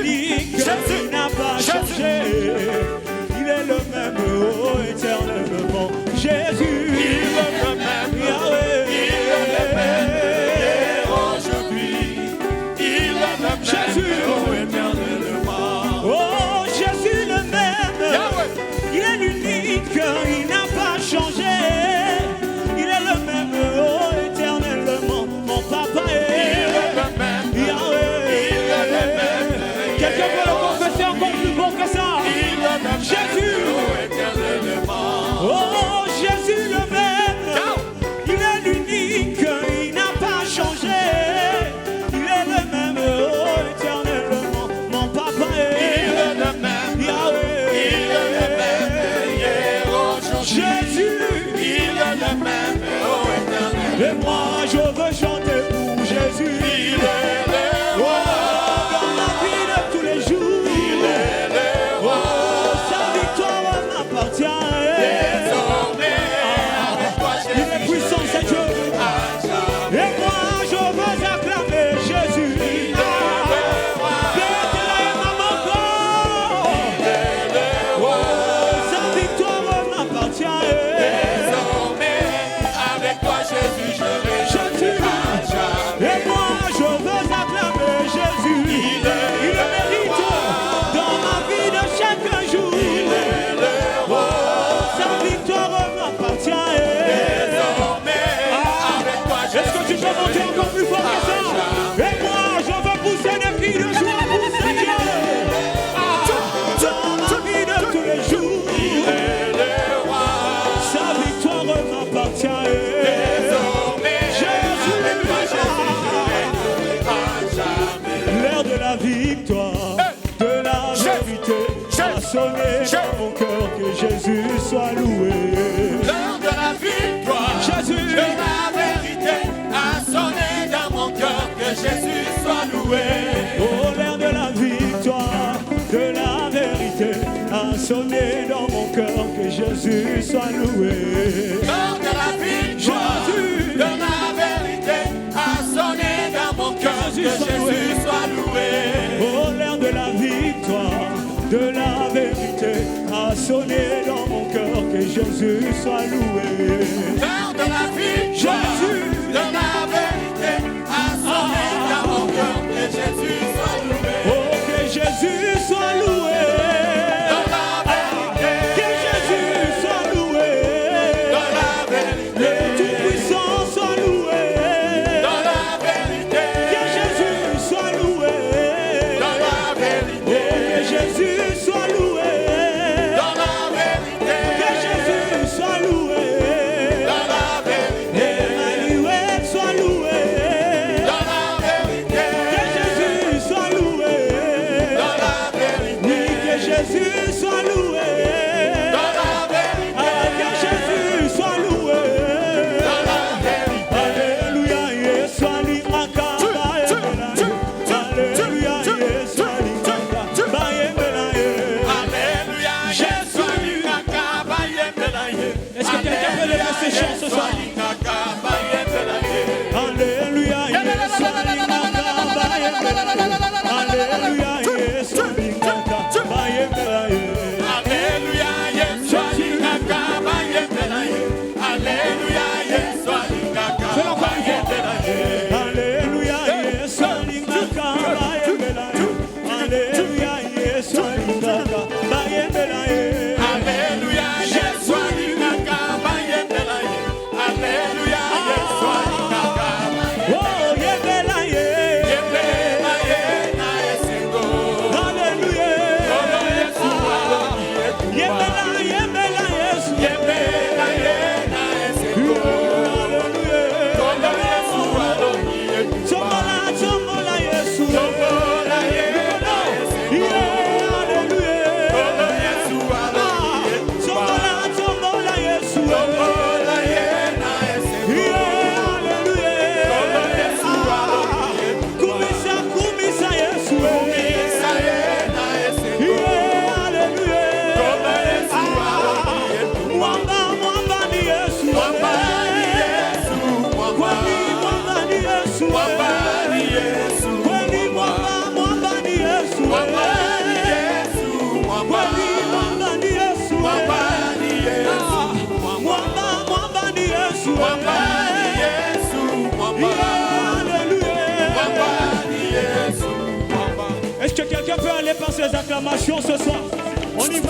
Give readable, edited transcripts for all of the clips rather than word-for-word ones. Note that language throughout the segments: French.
l'unique, Jésus n'a pas changé. Il est le même, oh, éternellement. Jésus, Il est le même, Yahweh. il est le même hier, aujourd'hui. Il est le même, Jésus, oh, éternellement. Oh, Jésus le même. Yahweh. Il est l'unique, il n'a pas changé. Il est le même, oh, éternellement. Mon papa est Yahweh. Quelqu'un peut le confesser encore plus bon que ça. Jésus. Oh, Jésus le même. Il est l'unique, il n'a pas changé. Il est le même, oh, éternellement. Mon papa est Yahweh. Jésus. Et moi je veux chanter pour Jésus. Oh, dans ma vie de tous les jours. Oh, sa victoire m'appartient. Il est puissant, c'est Dieu. Et moi je veux acclamer Jésus. Sa victoire m'appartient. Jésus. Et moi je veux acclamer Jésus. Il le mérite dans ma vie de chaque jour. Oh, sa victoire m'appartient. Est-ce que tu peux monter encore plus fort que ça? Et moi je veux pousser des cris de joie pour ce Dieu. Dans ma vie de tous les jours. Sa victoire m'appartient. L'heure de la victoire, de la vérité, a sonné dans mon cœur, que Jésus soit loué. L'heure de la victoire, Jésus, de la vérité, a sonné dans mon cœur, que Jésus soit loué. oh, l'heure de la victoire, de la vérité, a sonné dans mon cœur, que Jésus soit loué. L'heure de la victoire, Jésus, de la vérité, a sonné dans mon cœur, que Jésus soit loué. oh, l'heure de la victoire, de la vérité, a sonné dans mon cœur, que Jésus soit loué. L'heure de la victoire, Jésus, de la vérité, a sonné dans mon cœur, que Jésus soit loué. oh, que Jésus soit loué. Que Jésus soit loué. Le Tout-Puissant soit loué. Que Jésus soit loué. Que Jésus soit loué. Que Jésus soit loué. Emmanuel soit loué. Que Jésus soit loué. Oui, que Jésus soit loué. Que Jésus soit loué. Alléluia, Yesu alimaka. Alléluia, Yesu alimaka. dépasse les acclamations ce soir. On y va,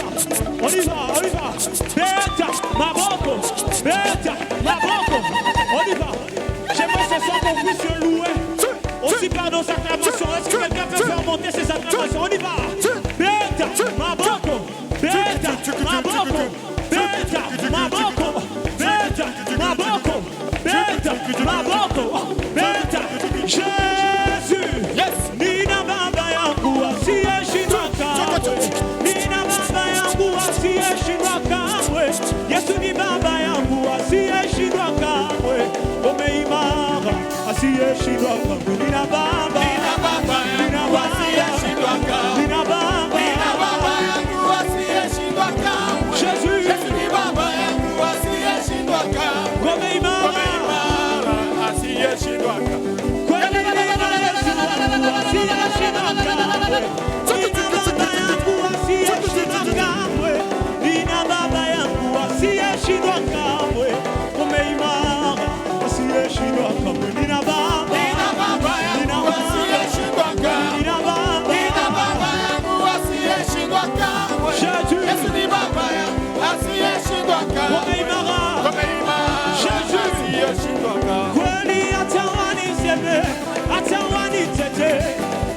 on y va, on y va. Beta, Maboko, Beta, Maboko. On y va. J'aimerais ce soir qu'on puisse se louer aussi par nos acclamations. Est-ce que quelqu'un peut faire monter ses acclamations? On y va. Beta, Maboko, Beta, Maboko, Beta, Maboko, Beta, Maboko, Beta, Maboko, Beta, Jésus. Yes. Nina baba yangu asiye shindwa kamwe. Nina baba yangu asiye shindwa kamwe. Yesu ni baba yangu asiye shindwa kamwe. Umeimara asiye shindwa kamwe. Nina baba yangu asiye shindwa kamwe. Nina baba yangu asiye shindwa kamwe. Jésus. Yesu ni baba yangu asiye shindwa kamwe. Umeimara asiye shindwa kamwe. kweli ni Yesu asiye shindwa kamwe. Nina baba yangu asiye shindwa kamwe. Nina baba yangu asiye shindwa kamwe. Umeimara asiye shindwa kamwe. Nina baba yangu asiye shindwa kamwe. Nina baba yangu asiye shindwa kamwe. Jésus. Yesu ni baba yangu asiye shindwa kamwe. Umeimara Jésus. asiye shindwa kamwe. kweli hata waniseme hata wanitete,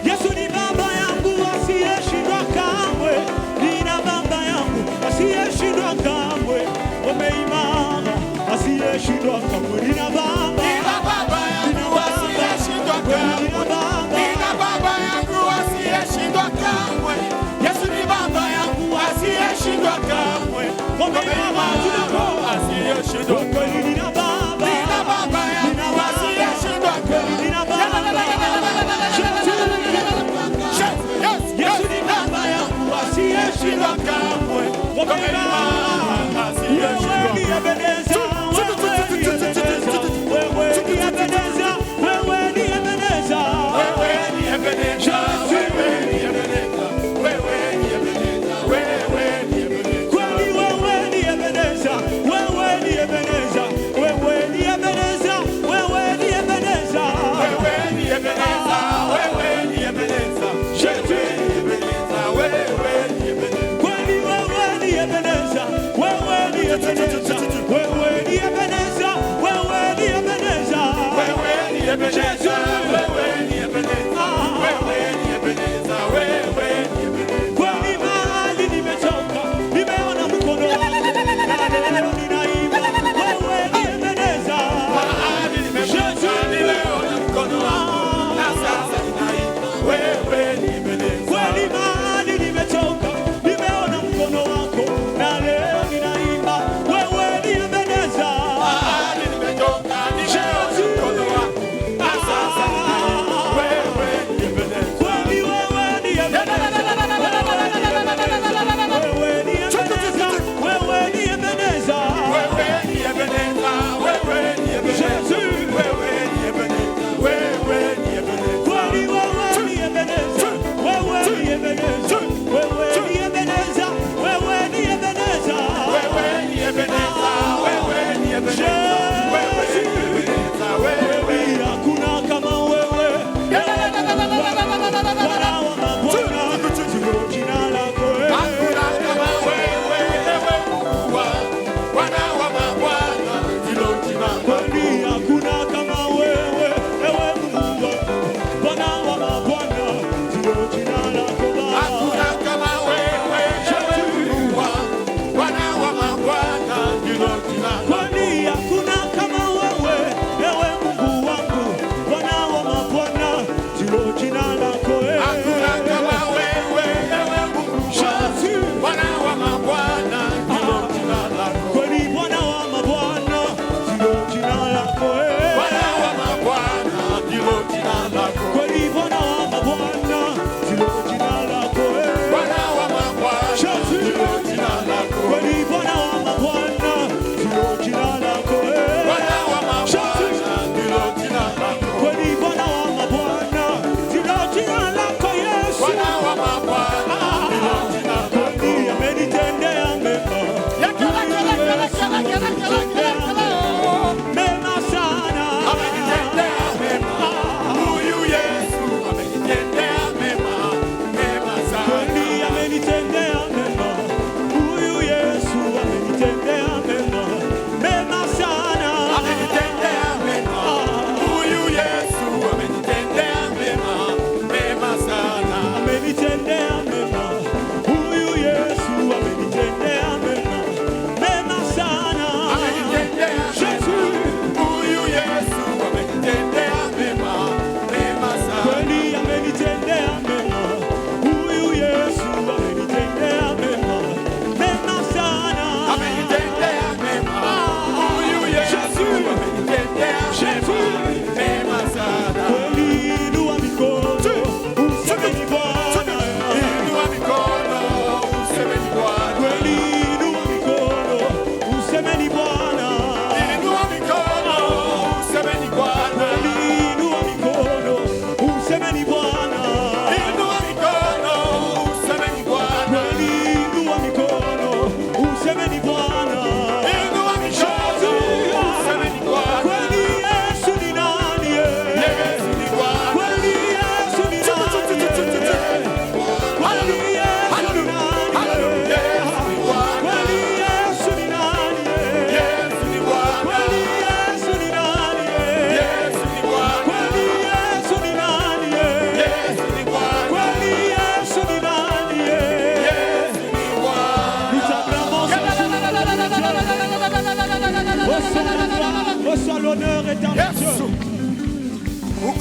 Yesu ni baba yangu asiyeshindwa kamwe. Nina baba yangu asiyeshindwa kamwe. Umeimara asiyeshindwa kamwe. Nina baba yangu asiye shindwa kamwe. Nina baba yangu asiye shindwa kamwe. Yesu ni baba yangu asiye shindwa kamwe. Umeimara asiye shindwa kamwe. kweli nina baba yangu asiye shindwa kamwe. Nina baba Yesu ni baba yangu asiyeshindwa kamwe. Umeimara wewe ni Ebeneza, wewe ni Ebeneza, wewe ni Ebeneza, wewe ni Ebeneza. Kweli wewe ni Ebeneza, wewe ni Ebeneza, wewe ni Ebeneza, wewe ni Ebeneza. Kweli wewe ni Ebeneza.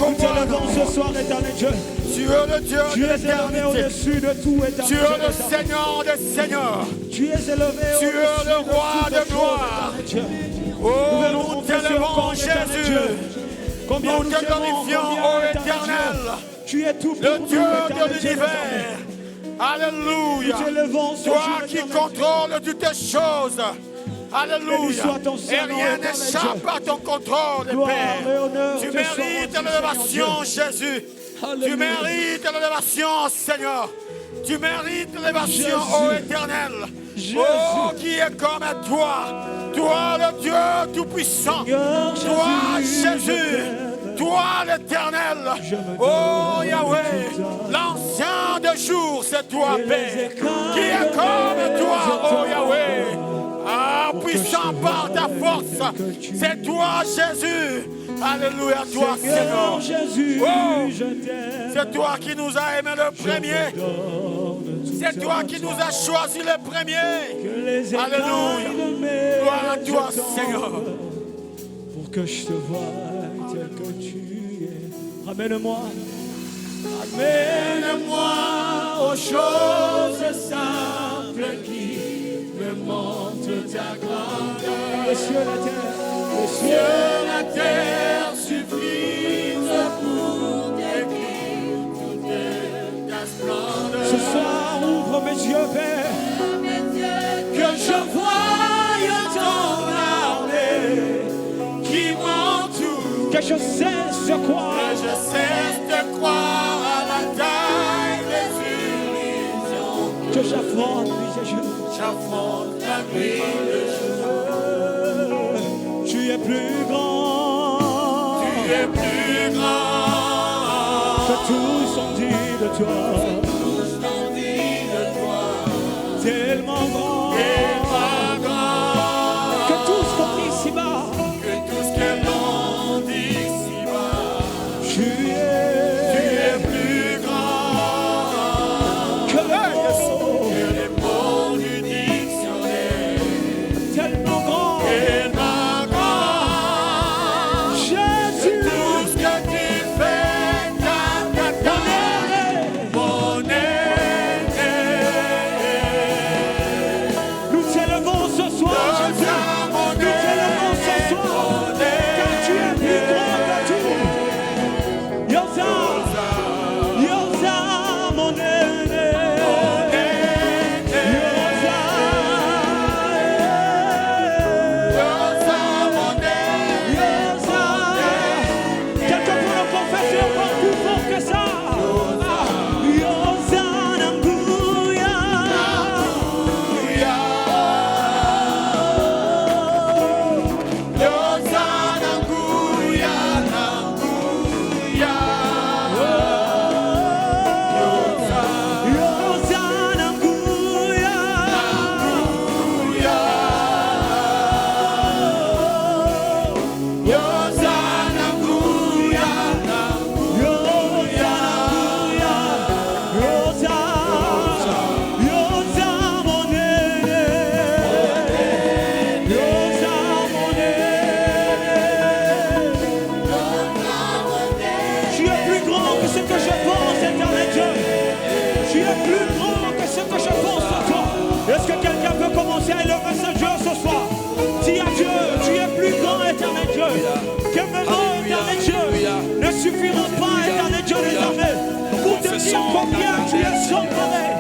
Nous t'élevons ce soir, éternel Dieu. Tu es le Dieu Tu de es élevé l'éternité. au-dessus de tout, éternel Tu Dieu. es le Seigneur des Seigneurs. Tu es élevé Tu es au-dessus le roi toutes de choses, gloire. éternel Dieu. Oh, venons nous confesser t'élevons, encore, éternel Jésus. Dieu. Combien Nous nous te t'aimons, glorifions, combien, ô éternel Éternel. Dieu. Tu es tout pour Le nous, Dieu éternel de Dieu, l'univers. Alléluia. Nous t'élevons ce Toi jour, qui éternel contrôles toutes les choses. Béni Alléluia. soit ton Saint Et nom, rien éternel n'échappe Dieu. à ton contrôle, Gloire Père. et honneur Tu te soient mérites rendus, l'élévation, Seigneur Jésus. Tu Alléluia. mérites l'élévation, Seigneur. Tu mérites l'élévation, Jésus. ô Éternel. Jésus. Oh, qui est comme toi. Toi, le Dieu Tout-Puissant. Seigneur Toi, Jésus, Jésus. je t'aime. Toi, l'Éternel. Je me Oh, donne Yahweh. tout à L'ancien de jour, c'est toi, Et les Père. écailles Qui est comme de toi, mes oh Yahweh. Ah, Pour que puissant je par ta vois force. tel que tu C'est toi, Jésus. Alléluia, toi, Seigneur Seigneur. Jésus, Oh. je t'aime. C'est toi qui nous as aimés le premier. C'est toi qui nous as choisi le premier. Alléluia. Gloire à toi, Seigneur. Pour que je te voie tel que tu es. Ramène-moi. Ramène-moi aux choses simples qui me montrent ta grandeur. Les cieux, la terre. Les cieux, la terre suffisent pour décrire toute ta splendeur. Ce soir, ouvre mes yeux, Père, que je voie ton armée qui m'entoure. Que je cesse de croire. Que je cesse de croire à la taille des illusions. Que j'affronte nuit et jour. J'affronte la nuit et le jour. Tu es plus grand. Tu es plus grand. Que tous ont dit de toi. Tous ont dit de toi. Tellement grand. Tellement grand. Que tout ce qu'on dit ici-bas. Que tout ce que l'on dit ici-bas. Tu es plus grand. que le mot. Que les mots du dictionnaire. Tellement grand. Tellement grand. Jésus. Tout ce que tu fais, mon aîné. Nous t'élevons ce soir, Jésus. Nous t'élevons ce soir. Car tu es plus grand que tout. Yosa, Yosa, mon aîné. Yosa, Yosa. Quelqu'un peut le confesser encore plus fort que ça. Yosa, Nambuya. Yosa, Nambuya. Tu es plus grand que ce que je pense, éternel Dieu. Tu es plus grand que ce que je pense sur toi. Est-ce que quelqu'un peut commencer à élever ce Dieu ce soir? Dis à Dieu, tu es plus grand, éternel Dieu. Que mes mots, éternel Dieu, ne suffiront pas, éternel Dieu des armées, pour te dire combien tu es sans pareil.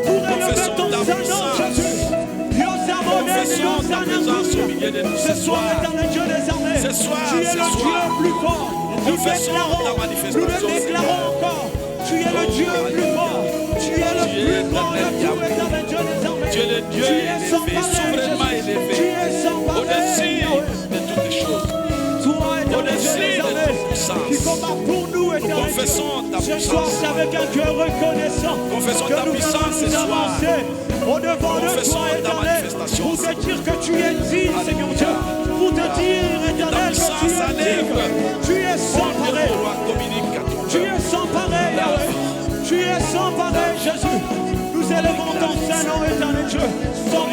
Pour élever ton saint nom, Jésus. Ce soir, éternel Dieu des armées, tu es le Dieu plus fort. Nous le déclarons encore. Tu es le Dieu plus fort. Tu es le plus grand de tout, éternel Dieu des armées. Tu es le Dieu Tu es sans élevé, pareil, souverainement Jésus. élevé, Tu es sans pareil, au-dessus Yahweh. de toutes les choses. Toi, éternel Dieu Au-dessus des de armées, toute puissance. qui combat pour nous, éternel confessons Dieu. ta Ce soir, puissance. c'est avec un cœur reconnaissant Confessons que ta nous puissance venons ce nous soir. avancer au-devant de Confessons toi, ta éternel, manifestation. pour te dire que tu es digne, Seigneur Dieu. Pour te dire, éternel, que tu puissance es digne. s'élève. Tu es sans pareil. Communique à ton Tu es sans pareil, Yahweh. Tu es sans pareil, Jésus. Nous élevons ton Saint nom, éternel Dieu. Ton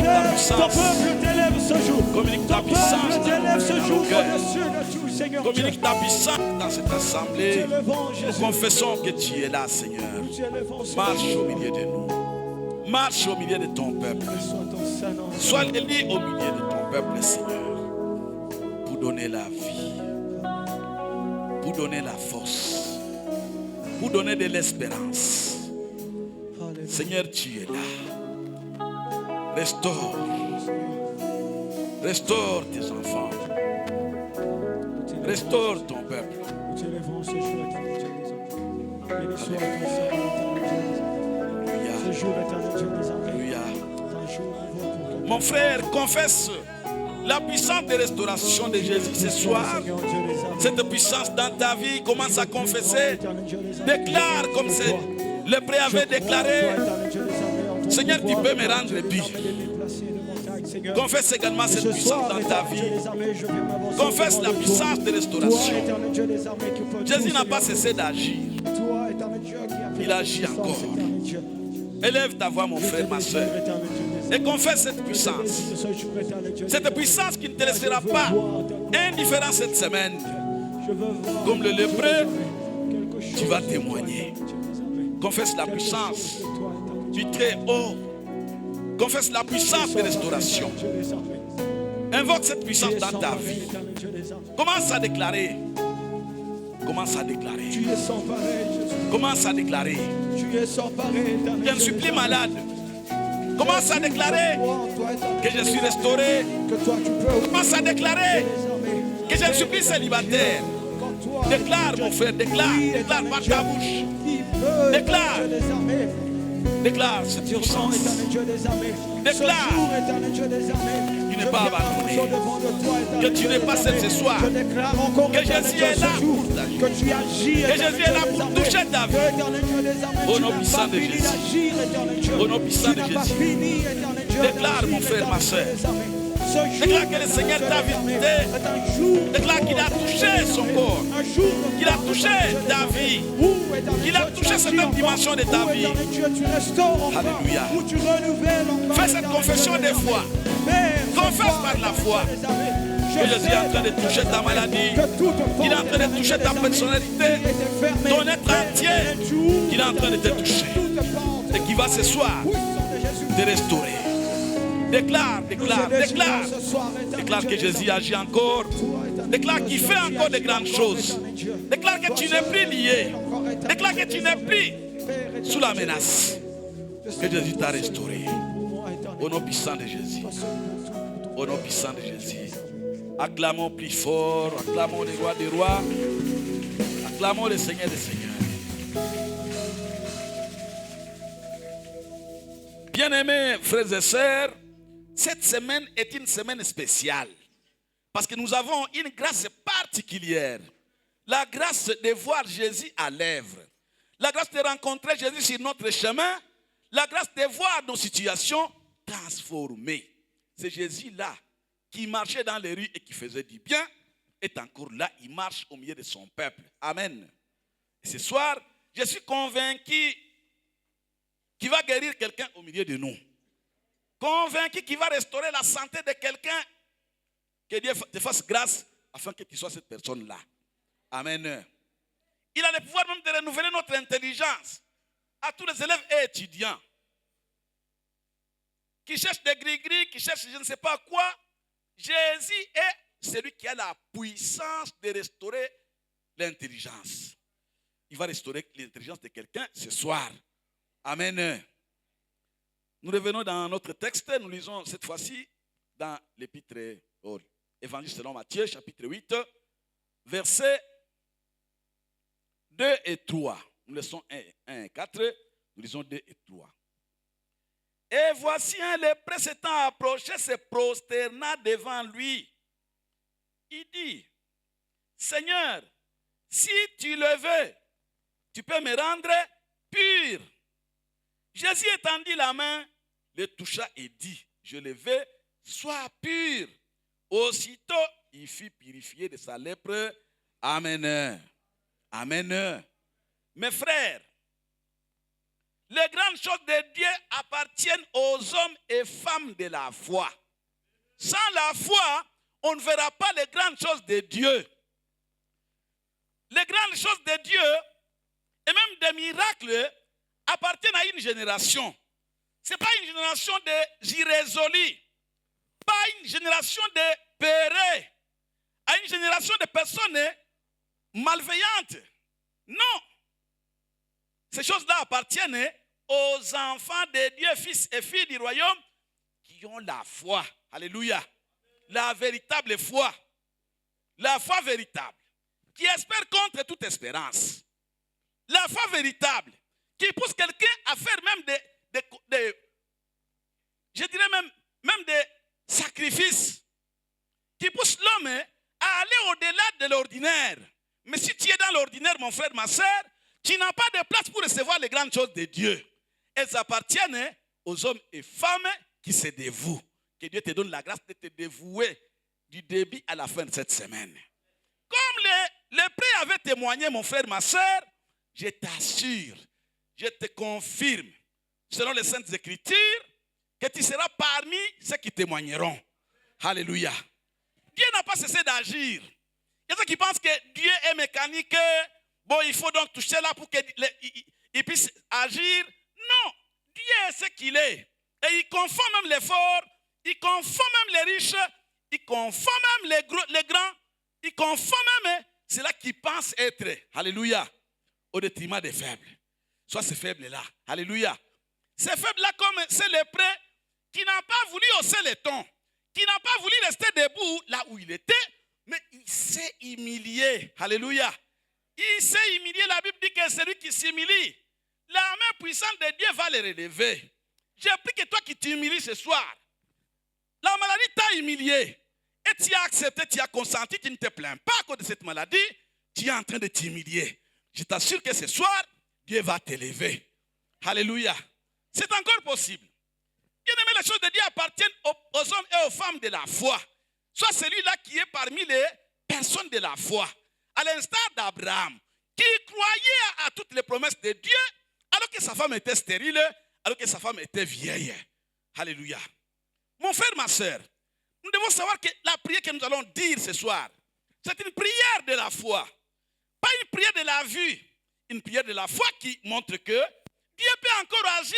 peuple t'élève ce jour. Communique ta Ton puissance peuple dans t'élève ce nos jour cœurs. au-dessus de tout, Seigneur Dieu. Communique ta puissance dans cette assemblée. Nous t'élevons, Jésus. Confessons que tu es là, Seigneur. Nous t'élevons, Seigneur. Marche au milieu de nous. Marche au milieu de ton peuple. Sois ton Saint-Nom. Sois élu au milieu de ton peuple, Seigneur. Pour donner la vie. Pour donner la force. Pour donner de l'espérance. Alléluia. Seigneur, tu es là. Restaure. Restaure tes enfants. Restaure ton peuple. Nous t'élevons ce jour, éternel Dieu des armées. Béni soit ton Saint-Nom, éternel Dieu des armées. Alléluia. Ce jour, éternel Dieu des armées. Alléluia. Un jour nouveau pour que Mon frère, confesse la puissance de restauration de Jésus ce soir. Seigneur Dieu des armées. Cette puissance dans ta vie, commence à confesser. Éternel Dieu des armées. Déclare comme c'est le prêtre avait déclaré. Seigneur, tu peux me rendre pire. Confesse également cette puissance dans ta vie. Confesse la puissance de restauration. Jésus n'a pas cessé d'agir. Il agit encore. Élève ta voix, mon frère, ma soeur, et confesse cette puissance. Cette puissance qui ne te laissera pas indifférent cette semaine. Comme le lépreux, tu vas témoigner. Confesse la puissance du très haut. Confesse la puissance de restauration. Invoque cette puissance dans ta vie. Commence à déclarer. Commence à déclarer. Tu es sans pareil, Jésus. Commence à déclarer. Tu es sans pareil, éternel Je ne suis Dieu plus des malade. Commence à déclarer armées. que je suis restauré. Que toi tu peux Commence à déclarer que je ne suis plus célibataire. Déclare, mon frère, déclare. Déclare par ta bouche. Déclare. Déclare cette puissance. Déclare. Tu n'es pas abandonné. Que tu n'es pas seul ce soir. Que Jésus est là pour t'agir. Que Jésus est là pour toucher ta vie. Au nom puissant de Jésus. Au nom puissant de Jésus. Déclare, mon frère, ma soeur. Déclare que le Seigneur t'a visité. Déclare qu'il a touché son corps. Qu'il a touché ta vie. Qu'il a touché cette dimension de ta vie. Alléluia. Fais cette confession des fois. Confesse par la foi que Jésus est en train de toucher ta maladie. Qu'il est en train de toucher ta personnalité. Ton être entier. Qu'il est en train de te toucher. Et qui va ce soir te restaurer. Déclare, déclare, déclare. Déclare que Jésus agit encore. Déclare qu'il fait encore de grandes choses. Déclare que tu n'es plus lié. Déclare que tu n'es plus sous la menace. Que Jésus t'a restauré. Au nom puissant de Jésus. Au nom puissant de Jésus. Acclamons plus fort. Acclamons le roi des rois. Acclamons le Seigneur des seigneurs. Bien-aimés frères et sœurs, cette semaine est une semaine spéciale parce que nous avons une grâce particulière. La grâce de voir Jésus à l'œuvre. La grâce de rencontrer Jésus sur notre chemin. La grâce de voir nos situations transformées. C'est Jésus-là qui marchait dans les rues et qui faisait du bien. Est encore là, il marche au milieu de son peuple. Amen. Et ce soir, je suis convaincu qu'il va guérir quelqu'un au milieu de nous. Convaincu qu'il va restaurer la santé de quelqu'un. Que Dieu te fasse grâce afin que tu sois cette personne-là. Amen. Il a le pouvoir même de renouveler notre intelligence à tous les élèves et étudiants qui cherchent des gris-gris, qui cherchent je ne sais pas quoi. Jésus est celui qui a la puissance de restaurer l'intelligence. Il va restaurer l'intelligence de quelqu'un ce soir. Amen. Nous revenons dans notre texte. Nous lisons cette fois-ci dans l'épître au Évangile selon Matthieu, chapitre 8, versets 2 et 3. Nous lisons 1 et 4. Nous lisons 2 et 3. Et voici un lépreux s'étant approché, se prosterna devant lui. Il dit, Seigneur, si tu le veux, tu peux me rendre pur. Jésus étendit la main, le toucha et dit, je le veux, sois pur. Aussitôt, il fut purifié de sa lèpre. Amen. Amen. Mes frères, les grandes choses de Dieu appartiennent aux hommes et femmes de la foi. sans la foi, on ne verra pas les grandes choses de Dieu. Les grandes choses de Dieu et même des miracles appartiennent à une génération. Ce n'est pas une génération de irrésolus, pas une génération de pérés, à une génération de personnes malveillantes. Non. Ces choses-là appartiennent aux enfants de Dieu, fils et filles du royaume, qui ont la foi. Alléluia. La véritable foi. La foi véritable. Qui espère contre toute espérance. La foi véritable. Qui pousse quelqu'un à faire même je dirais même des sacrifices. Qui pousse l'homme à aller au-delà de l'ordinaire. Mais si tu es dans l'ordinaire, mon frère, ma soeur, tu n'as pas de place pour recevoir les grandes choses de Dieu. Elles appartiennent aux hommes et femmes qui se dévouent. Que Dieu te donne la grâce de te dévouer du début à la fin de cette semaine. Comme les prêts avaient témoigné, mon frère, ma soeur, je t'assure, je te confirme, selon les Saintes Écritures, que tu seras parmi ceux qui témoigneront. Alléluia. Dieu n'a pas cessé d'agir. Il y a ceux qui pensent que Dieu est mécanique. Bon, il faut donc toucher là pour qu'il puisse agir. Non, Dieu est ce qu'il est. Et il confond même les forts, il confond même les riches, il confond même les grands, il confond même ceux-là qui pensent être, alléluia, au détriment des faibles. Soit ces faibles-là, alléluia. Ces faibles-là, comme c'est le prêt qui n'a pas voulu hausser les tons, qui n'a pas voulu rester debout là où il était, mais il s'est humilié, alléluia. Il s'est humilié, la Bible dit que celui qui s'humilie, la main puissante de Dieu va le relever. J'ai pris que toi qui t'humilies ce soir, la maladie t'a humilié. Et tu as accepté, tu as consenti, tu ne te plains pas à cause de cette maladie, tu es en train de t'humilier. Je t'assure que ce soir, Dieu va t'élever. Alléluia. C'est encore possible. Bien aimé, les choses de Dieu appartiennent aux hommes et aux femmes de la foi. Soit celui-là qui est parmi les personnes de la foi. À l'instar d'Abraham, qui croyait à toutes les promesses de Dieu, alors que sa femme était stérile, alors que sa femme était vieille. Alléluia. Mon frère, ma soeur, nous devons savoir que la prière que nous allons dire ce soir, c'est une prière de la foi. Pas une prière de la vue. Une prière de la foi qui montre que Dieu peut encore agir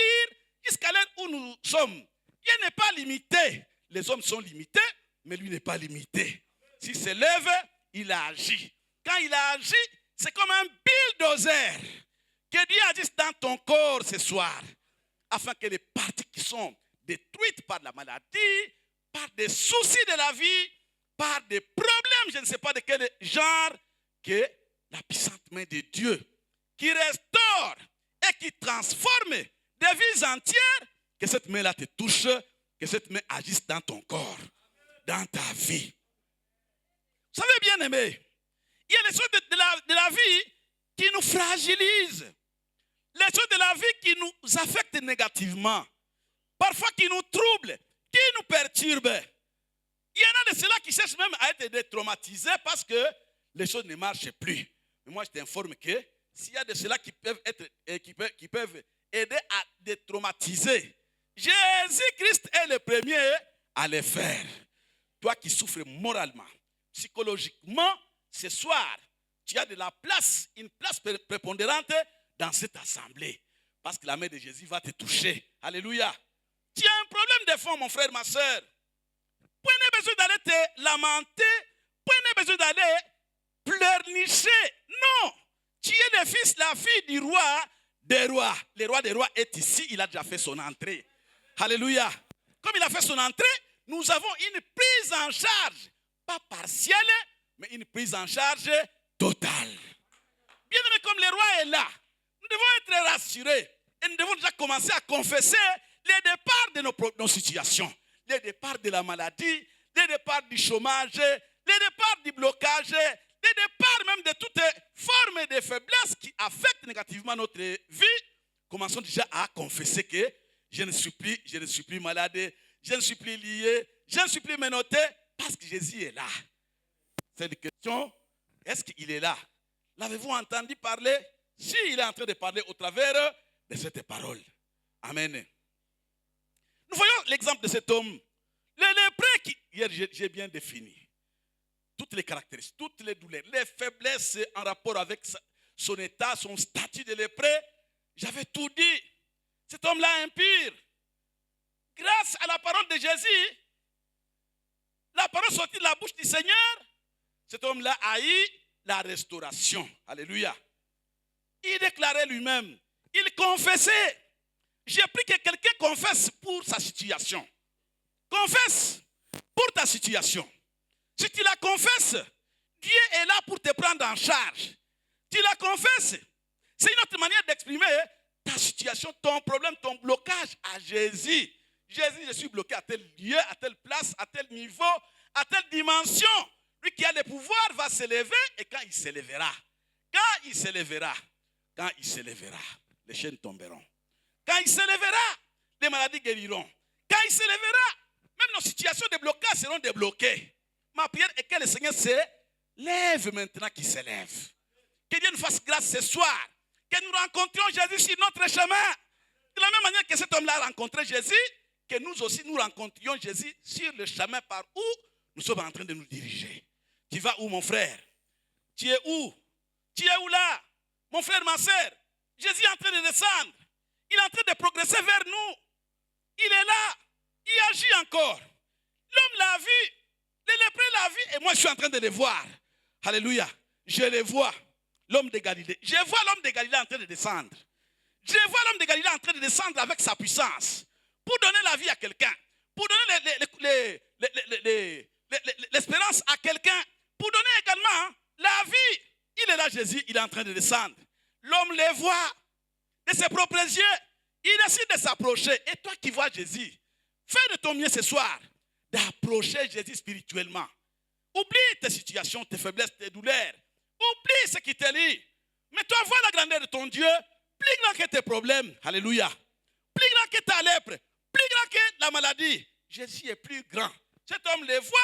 jusqu'à l'heure où nous sommes. Dieu n'est pas limité. Les hommes sont limités, mais lui n'est pas limité. S'il se lève, il agit. Quand il a agi, c'est comme un bulldozer. Que Dieu agisse dans ton corps ce soir, afin que les parties qui sont détruites par la maladie, par des soucis de la vie, par des problèmes, je ne sais pas de quel genre, que la puissante main de Dieu, qui restaure et qui transforme des vies entières, que cette main-là te touche, que cette main agisse dans ton corps, dans ta vie. Vous savez, bien aimé, il y a les choses de la vie qui nous fragilisent. Les choses de la vie qui nous affectent négativement. Parfois qui nous troublent, qui nous perturbent. Il y en a de ceux-là qui cherchent même à être détraumatisés parce que les choses ne marchent plus. Mais moi, je t'informe que s'il y a de ceux-là qui peuvent aider à détraumatiser, Jésus-Christ est le premier à le faire. Toi qui souffres moralement, psychologiquement, ce soir, tu as de la place, une place prépondérante dans cette assemblée. Parce que la main de Jésus va te toucher. Alléluia. Tu as un problème de fond, mon frère, ma soeur. Prenez besoin d'aller te lamenter. Prenez besoin d'aller pleurnicher. Non. Tu es le fils, la fille du roi des rois. Le roi des rois est ici. Il a déjà fait son entrée. Alléluia. Comme il a fait son entrée, nous avons une prise en charge. Pas partielle, mais une prise en charge totale. Bien aimé, comme le roi est là, nous devons être rassurés. Et nous devons déjà commencer à confesser les départs de nos situations. Les départs de la maladie, les départs du chômage, les départs du blocage, les départs même de toutes formes de faiblesse qui affectent négativement notre vie. Commençons déjà à confesser que je ne suis plus malade, je ne suis plus lié, je ne suis plus menotté parce que Jésus est là. C'est une question, est-ce qu'il est là? L'avez-vous entendu parler? Si il est en train de parler au travers de cette parole. Amen. Nous voyons l'exemple de cet homme. Le lépreux hier j'ai bien défini toutes les caractéristiques, toutes les douleurs, les faiblesses en rapport avec son état, son statut de lépreux. J'avais tout dit. Cet homme-là impur, grâce à la parole de Jésus, la parole sortie de la bouche du Seigneur, cet homme-là a eu la restauration. Alléluia. Il déclarait lui-même, il confessait. J'ai pris que quelqu'un confesse pour sa situation. Confesse pour ta situation. Si tu la confesses, Dieu est là pour te prendre en charge. Tu la confesses. C'est une autre manière d'exprimer ta situation, ton problème, ton blocage à Jésus. Jésus, je suis bloqué à tel lieu, à telle place, à tel niveau, à telle dimension. Lui qui a le pouvoir va s'élever et quand il s'élèvera, les chaînes tomberont. Quand il s'élèvera, les maladies guériront. Quand il s'élèvera, même nos situations de blocage seront débloquées. Ma prière est que le Seigneur se lève maintenant qu'il s'élève. Que Dieu nous fasse grâce ce soir. Que nous rencontrions Jésus sur notre chemin. De la même manière que cet homme-là a rencontré Jésus, que nous aussi nous rencontrions Jésus sur le chemin par où nous sommes en train de nous diriger. Tu vas où, mon frère? Tu es où? Tu es où là? Mon frère, ma soeur, Jésus est en train de descendre. Il est en train de progresser vers nous. Il est là. Il agit encore. L'homme l'a vu. Les lépreux l'a vu. Et moi, je suis en train de les voir. Alléluia. Je les vois. L'homme de Galilée. Je vois l'homme de Galilée en train de descendre. Je vois l'homme de Galilée en train de descendre avec sa puissance. Pour donner la vie à quelqu'un. Pour donner l'espérance à quelqu'un. Pour donner également la vie. Il est là, Jésus. Il est en train de descendre. L'homme les voit de ses propres yeux. Il décide de s'approcher. Et toi qui vois Jésus, fais de ton mieux ce soir d'approcher Jésus spirituellement. Oublie tes situations, tes faiblesses, tes douleurs. Oublie ce qui te lie. Mais toi, vois la grandeur de ton Dieu. Plus grand que tes problèmes. Alléluia. Plus grand que ta lèpre. Plus grand que la maladie. Jésus est plus grand. Cet homme les voit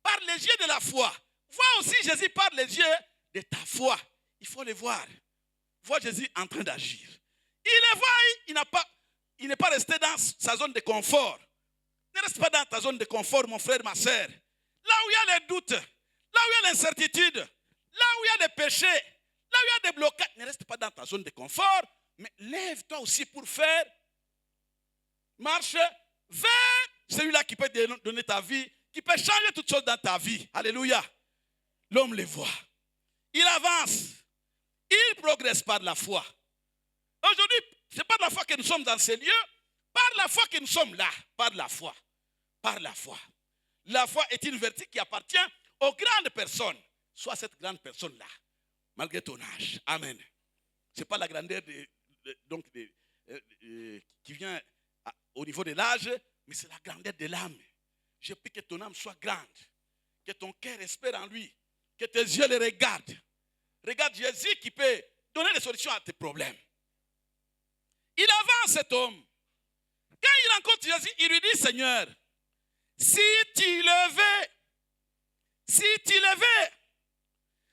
par les yeux de la foi. Vois aussi Jésus par les yeux de ta foi. Il faut les voir. Vois Jésus en train d'agir. Il les voit, il n'est pas resté dans sa zone de confort. Ne reste pas dans ta zone de confort, mon frère, ma soeur. Là où il y a les doutes, là où il y a l'incertitude, là où il y a des péchés, là où il y a des blocages, ne reste pas dans ta zone de confort, mais lève-toi aussi pour faire marche vers celui-là qui peut donner ta vie, qui peut changer toutes choses dans ta vie. Alléluia. L'homme les voit. Il avance. Il progresse par la foi. Aujourd'hui, ce n'est pas de la foi que nous sommes dans ces lieux, par la foi que nous sommes là, par la foi. Par la foi. La foi est une vertu qui appartient aux grandes personnes. Sois cette grande personne-là, malgré ton âge. Amen. Ce n'est pas la grandeur qui vient au niveau de l'âge, mais c'est la grandeur de l'âme. Je prie que ton âme soit grande, que ton cœur espère en lui, que tes yeux le regardent. Regarde Jésus qui peut donner des solutions à tes problèmes. Il avance cet homme. Quand il rencontre Jésus, il lui dit, Seigneur, si tu le veux,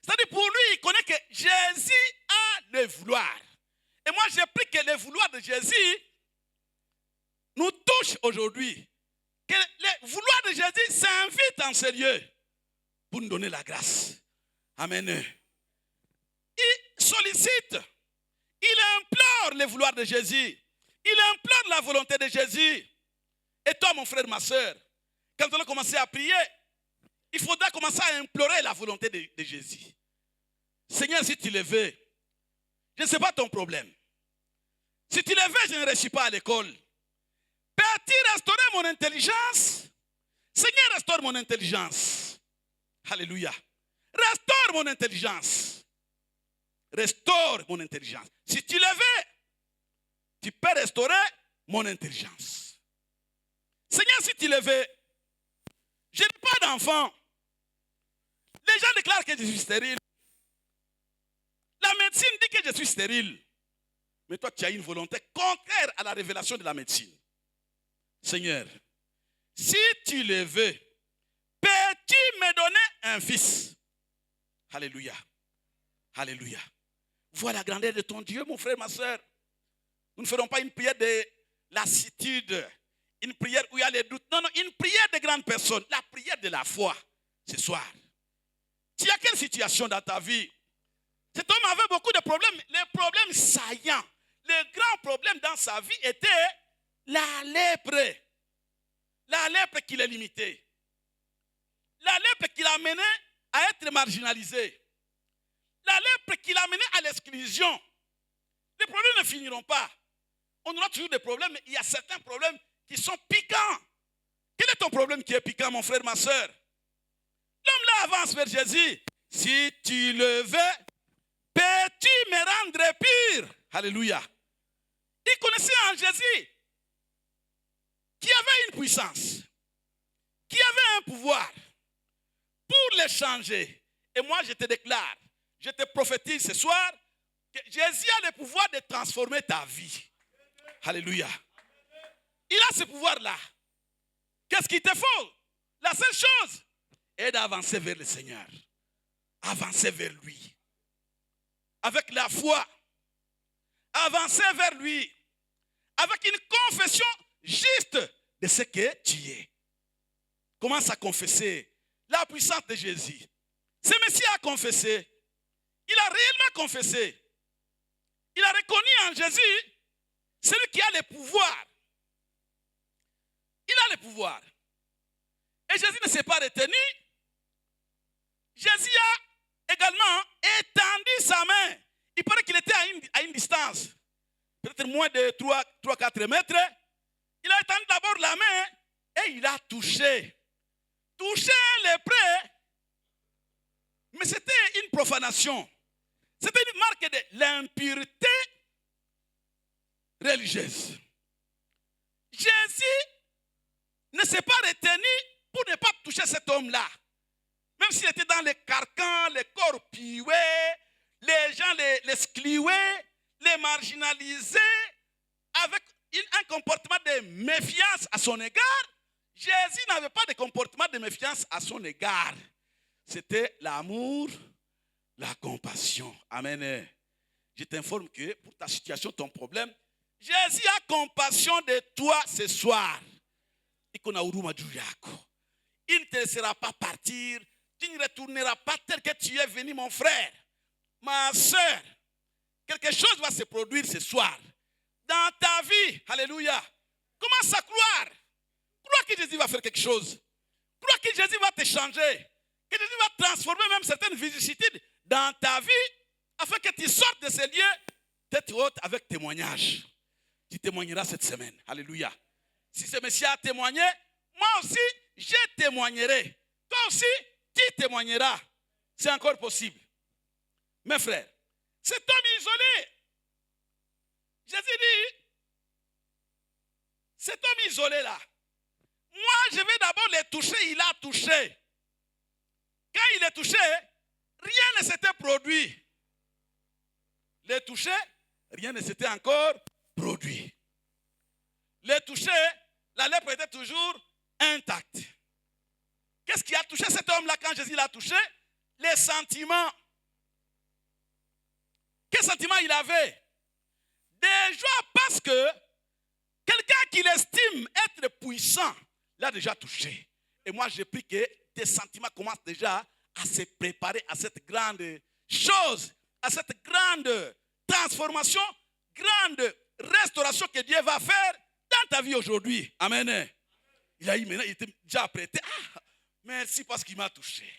c'est-à-dire pour lui, il connaît que Jésus a le vouloir. Et moi, j'ai pris que le vouloir de Jésus nous touche aujourd'hui. Que le vouloir de Jésus s'invite en ce lieu pour nous donner la grâce. Amen. Il sollicite, il implore le vouloir de Jésus. Il implore la volonté de Jésus. Et toi, mon frère, ma soeur, quand on a commencé à prier, il faudra commencer à implorer la volonté de Jésus. Seigneur, si tu le veux, je ne sais pas ton problème. Si tu le veux, je ne réussis pas à l'école. Peux-tu restaurer mon intelligence? Seigneur, restaure mon intelligence. Alléluia. Restaure mon intelligence. Restaure mon intelligence. Si tu le veux, tu peux restaurer mon intelligence. Seigneur, si tu le veux, je n'ai pas d'enfant. Les gens déclarent que je suis stérile. La médecine dit que je suis stérile. Mais toi, tu as une volonté contraire à la révélation de la médecine. Seigneur, si tu le veux, peux-tu me donner un fils? Alléluia. Alléluia. Vois la grandeur de ton Dieu, mon frère, ma soeur. Nous ne ferons pas une prière de lassitude. une prière où il y a les doutes. Non, une prière de grandes personnes. La prière de la foi, ce soir. Tu as quelle situation dans ta vie? Cet homme avait beaucoup de problèmes. Les problèmes saillants. Le grand problème dans sa vie était la lèpre. La lèpre qui l'a limité. La lèpre qui l'a mené à être marginalisé. La lèpre qui l'a mené à l'exclusion. Les problèmes ne finiront pas. On aura toujours des problèmes, mais il y a certains problèmes qui sont piquants. Quel est ton problème qui est piquant, mon frère, ma soeur? L'homme là avance vers Jésus. Si tu le veux, peux-tu me rendre pire? Alléluia. Il connaissait en Jésus qui avait une puissance, qui avait un pouvoir pour les changer. Et moi, je te déclare, je te prophétise ce soir que Jésus a le pouvoir de transformer ta vie. Alléluia. Il a ce pouvoir-là. Qu'est-ce qu'il te faut? La seule chose est d'avancer vers le Seigneur. Avancer vers lui. Avec la foi. Avancer vers lui. Avec une confession juste de ce que tu es. Commence à confesser la puissance de Jésus. Ce Messie a confessé. Il a réellement confessé. Il a reconnu en Jésus celui qui a le pouvoir. Il a le pouvoir. Et Jésus ne s'est pas retenu. Jésus a également étendu sa main. Il paraît qu'il était à une distance, peut-être moins de 3-4 mètres. Il a étendu d'abord la main et il a touché. Touché les prêts. Mais c'était une profanation. C'était une marque de l'impureté religieuse. Jésus ne s'est pas retenu pour ne pas toucher cet homme-là. Même s'il était dans les carcans, les corps pillés, les gens les excluaient, les marginalisaient, avec un comportement de méfiance à son égard. Jésus n'avait pas de comportement de méfiance à son égard. C'était l'amour, la compassion. Amen. Je t'informe que pour ta situation, ton problème, Jésus a compassion de toi ce soir. Il ne te laissera pas partir. Tu ne retourneras pas tel que tu es venu, mon frère. Ma soeur, quelque chose va se produire ce soir. Dans ta vie, alléluia. Commence à croire. Crois que Jésus va faire quelque chose. Crois que Jésus va te changer. Que Jésus va transformer même certaines vicissitudes dans ta vie afin que tu sortes de ces lieux tête haute avec témoignage. Tu témoigneras cette semaine. Alléluia. Si ce Messie a témoigné, moi aussi, je témoignerai. Toi aussi, tu témoigneras. C'est encore possible. Mes frères, cet homme isolé, Jésus dit, cet homme isolé là, moi je vais d'abord le toucher, il a touché. Quand il est touché, rien ne s'était produit. Le toucher, rien ne s'était encore produit. Le toucher, la lèpre était toujours intacte. Qu'est-ce qui a touché cet homme-là quand Jésus l'a touché? Les sentiments. Quel sentiment il avait? Des joies parce que quelqu'un qui l'estime être puissant l'a déjà touché. Et moi, j'ai pris que tes sentiments commencent déjà à se préparer à cette grande chose, à cette grande transformation, grande restauration que Dieu va faire dans ta vie aujourd'hui. Amen. Il a eu maintenant, il était déjà apprêté. Ah, merci parce qu'il m'a touché.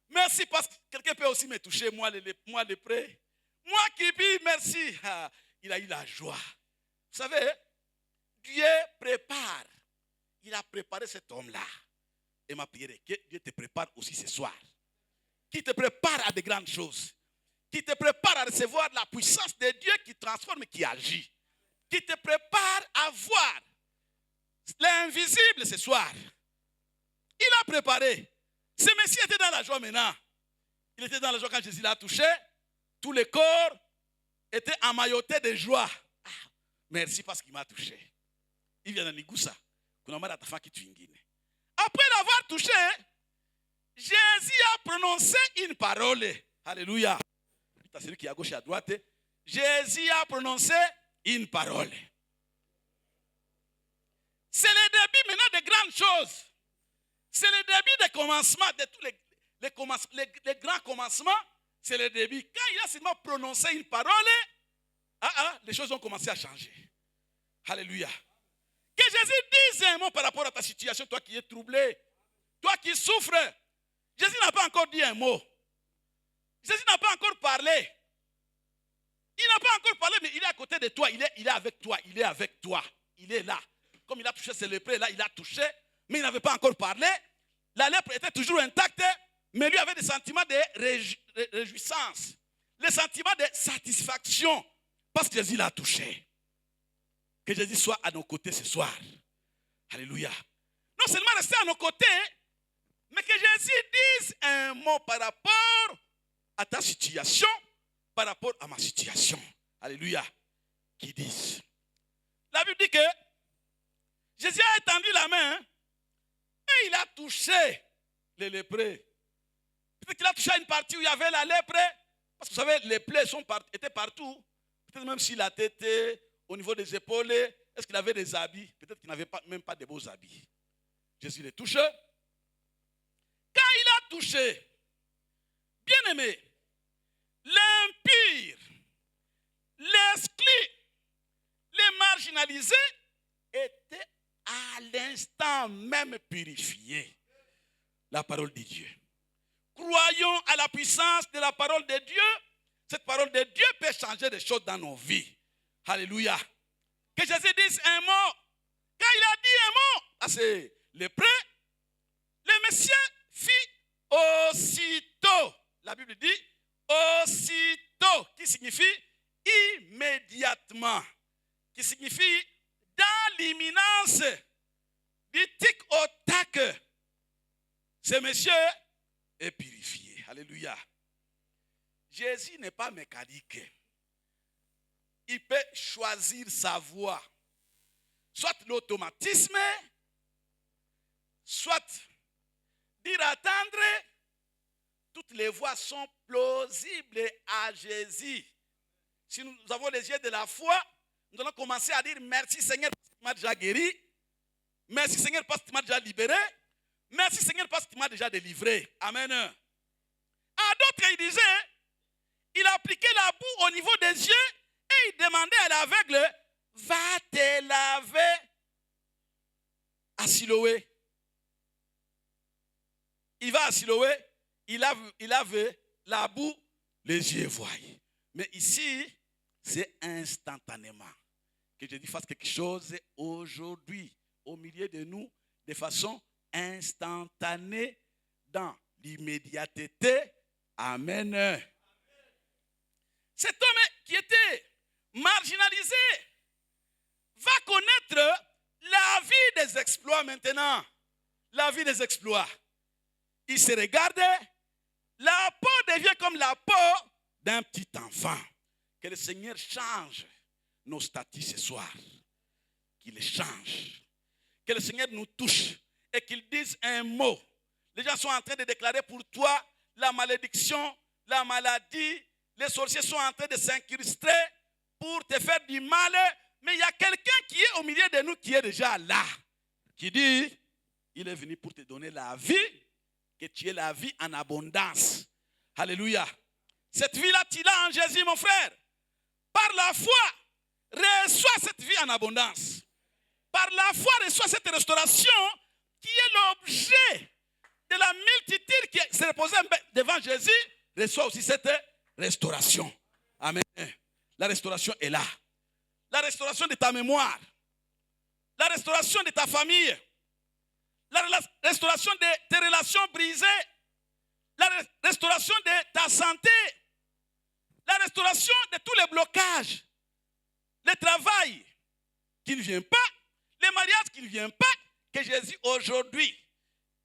Merci parce que quelqu'un peut aussi me toucher, moi le prêt. Moi qui dis merci. Ah, il a eu la joie. Vous savez, Dieu prépare. Il a préparé cet homme-là. Et ma prière est que Dieu te prépare aussi ce soir. Qui te prépare à de grandes choses. Qui te prépare à recevoir la puissance de Dieu qui transforme et qui agit. Qui te prépare à voir l'invisible ce soir. Il a préparé. Ce Messie était dans la joie maintenant. Il était dans la joie quand Jésus l'a touché. Tout le corps était emmailloté de joie. Ah, merci parce qu'il m'a touché. Il vient de Nigoussa. Après l'avoir touché, Jésus a prononcé une parole. Alléluia. C'est celui qui est à gauche et à droite. Jésus a prononcé une parole. Ce début maintenant de grandes choses. C'est le début des commencements, de tous les grands commencements. C'est le début. Quand il a seulement prononcé une parole, les choses ont commencé à changer. Alléluia. Que Jésus dise un mot par rapport à ta situation, toi qui es troublé, toi qui souffres. Jésus n'a pas encore dit un mot. Jésus n'a pas encore parlé. Il n'a pas encore parlé, mais il est à côté de toi. Il est avec toi. Il est avec toi. Il est là. Comme il a touché ses lépreux, là, il a touché, mais il n'avait pas encore parlé. La lèpre était toujours intacte, mais lui avait des sentiments de réjouissance, les sentiments de satisfaction, parce que Jésus l'a touché. Que Jésus soit à nos côtés ce soir. Alléluia. Non seulement rester à nos côtés, mais que Jésus dise un mot par rapport à ta situation, par rapport à ma situation. Alléluia. Qu'il dise. La Bible dit que Jésus a étendu la main et il a touché les lépreux. Peut-être qu'il a touché à une partie où il y avait la lèpre, parce que vous savez, les plaies étaient partout. Peut-être même si la tête, au niveau des épaules, est-ce qu'il avait des habits? Peut-être qu'il n'avait même pas de beaux habits. Jésus les touche. Quand il a touché, bien aimé, l'impur, l'exclu, les marginalisés étaient à l'instant même purifiés. La parole de Dieu. Croyons à la puissance de la parole de Dieu. Cette parole de Dieu peut changer des choses dans nos vies. Alléluia. Que Jésus dise un mot. Quand il a dit un mot, c'est lépreux, le Messie fit aussitôt. La Bible dit aussitôt, qui signifie immédiatement, qui signifie dans l'imminence, du tic au tac. Ce monsieur est purifié. Alléluia. Jésus n'est pas mécanique. Il peut choisir sa voie. Soit l'automatisme, soit dire attendre. Toutes les voies sont plausibles à Jésus. Si nous avons les yeux de la foi, nous allons commencer à dire merci Seigneur parce que tu m'as déjà guéri. Merci Seigneur parce que tu m'as déjà libéré. Merci Seigneur parce que tu m'as déjà délivré. Amen. À d'autres, il disait, il appliquait la boue au niveau des yeux et il demandait à l'aveugle, va te laver à Siloé. Il va à Siloé, il lave la boue, les yeux voient. Mais ici, c'est instantanément que Jésus fasse quelque chose aujourd'hui, au milieu de nous, de façon instantanée, dans l'immédiateté. Amen. Cet homme qui était marginalisé va connaître la vie des exploits maintenant. La vie des exploits. Il se regarde, la peau devient comme la peau d'un petit enfant. Que le Seigneur change nos statuts ce soir. Qu'il les change. Que le Seigneur nous touche et qu'il dise un mot. Les gens sont en train de déclarer pour toi la malédiction, la maladie. Les sorciers sont en train de s'incruster pour te faire du mal. Mais il y a quelqu'un qui est au milieu de nous qui est déjà là. Qui dit, il est venu pour te donner la vie, que tu aies la vie en abondance. Alléluia. Cette vie-là, tu l'as en Jésus, mon frère. Par la foi, reçois cette vie en abondance. Par la foi, reçois cette restauration qui est l'objet de la multitude qui se reposait devant Jésus. Reçois aussi cette restauration. Amen. La restauration est là. La restauration de ta mémoire. La restauration de ta famille. La restauration de tes relations brisées. La restauration de ta santé. La restauration de tous les blocages. Le travail qui ne vient pas. Les mariages qui ne viennent pas. Que Jésus aujourd'hui,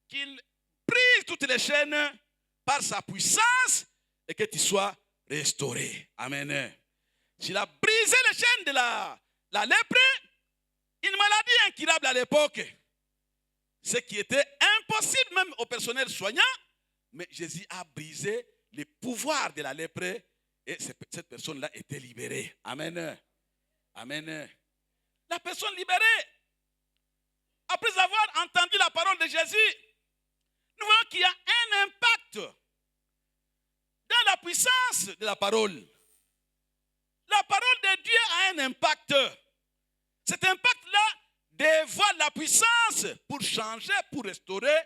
qu'il brise toutes les chaînes par sa puissance et que tu sois restauré. Amen. S'il a brisé les chaînes de la lèpre, une maladie incurable à l'époque, ce qui était impossible même au personnel soignant, mais Jésus a brisé les pouvoirs de la lèpre et cette personne-là était libérée. Amen. Amen. La personne libérée après avoir entendu la parole de Jésus, nous voyons qu'il y a un impact dans la puissance de la parole. La parole de Dieu a un impact. Cet impact-là dévoile la puissance pour changer, pour restaurer,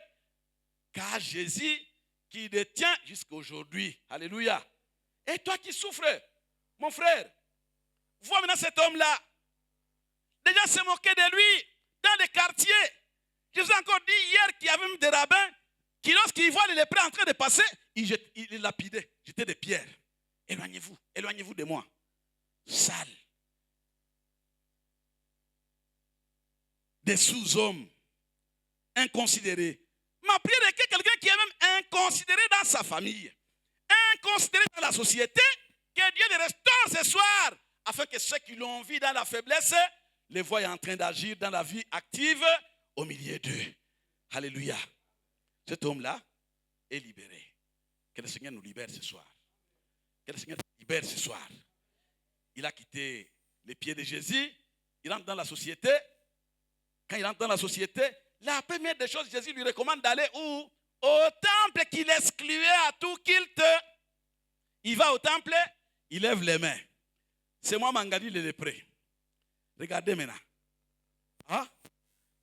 car Jésus qui détient jusqu'à aujourd'hui. Alléluia. Et toi qui souffres, mon frère, vois maintenant cet homme-là. Les gens se moquaient de lui dans les quartiers. Je vous ai encore dit hier qu'il y avait même des rabbins qui, lorsqu'ils voient les lépreux en train de passer, ils lapidaient, jetaient des pierres. Éloignez-vous, éloignez-vous de moi. Sale. Des sous-hommes inconsidérés. Ma prière est que quelqu'un qui est même inconsidéré dans sa famille, inconsidéré dans la société, que Dieu les restaure ce soir, afin que ceux qui l'ont vu dans la faiblesse les voient en train d'agir dans la vie active au milieu d'eux. Alléluia. Cet homme-là est libéré. Que le Seigneur nous libère ce soir. Que le Seigneur nous libère ce soir. Il a quitté les pieds de Jésus. Il entre dans la société. Quand il entre dans la société, la première des choses, Jésus lui recommande d'aller où? Au temple qu'il excluait à tout culte. Il va au temple, il lève les mains. C'est moi, Mangali, le lépreux. Regardez maintenant. Ah?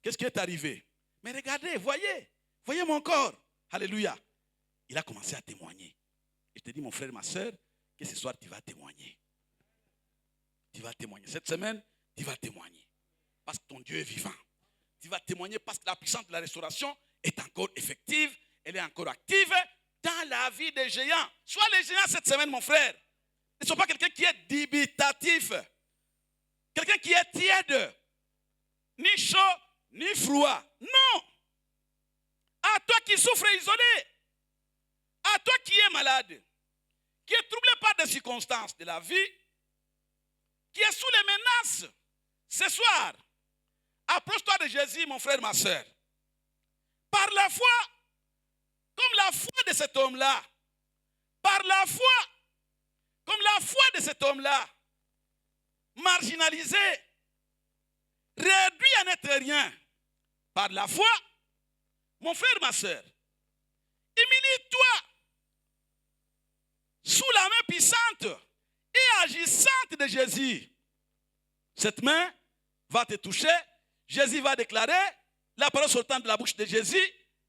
Qu'est-ce qui est arrivé? Mais regardez, voyez mon corps. Alléluia. Il a commencé à témoigner. Et je te dis, mon frère, ma soeur, que ce soir, tu vas témoigner. Tu vas témoigner. Cette semaine, tu vas témoigner. Parce que ton Dieu est vivant. Tu vas témoigner parce que la puissance de la restauration est encore effective. Elle est encore active dans la vie des géants. Sois les géants cette semaine, mon frère. Ne sois pas quelqu'un qui est dubitatif. Quelqu'un qui est tiède. Ni chaud, ni froid. Non. À toi qui souffres isolé. À toi qui es malade. Qui est troublé par des circonstances de la vie. Qui est sous les menaces. Ce soir, approche-toi de Jésus, mon frère, ma soeur. Par la foi, comme la foi de cet homme-là. Par la foi, comme la foi de cet homme-là. Marginalisé, réduit à n'être rien. Par la foi, mon frère, ma soeur, humilie-toi sous la main puissante et agissante de Jésus. Cette main va te toucher. Jésus va déclarer, la parole sortant de la bouche de Jésus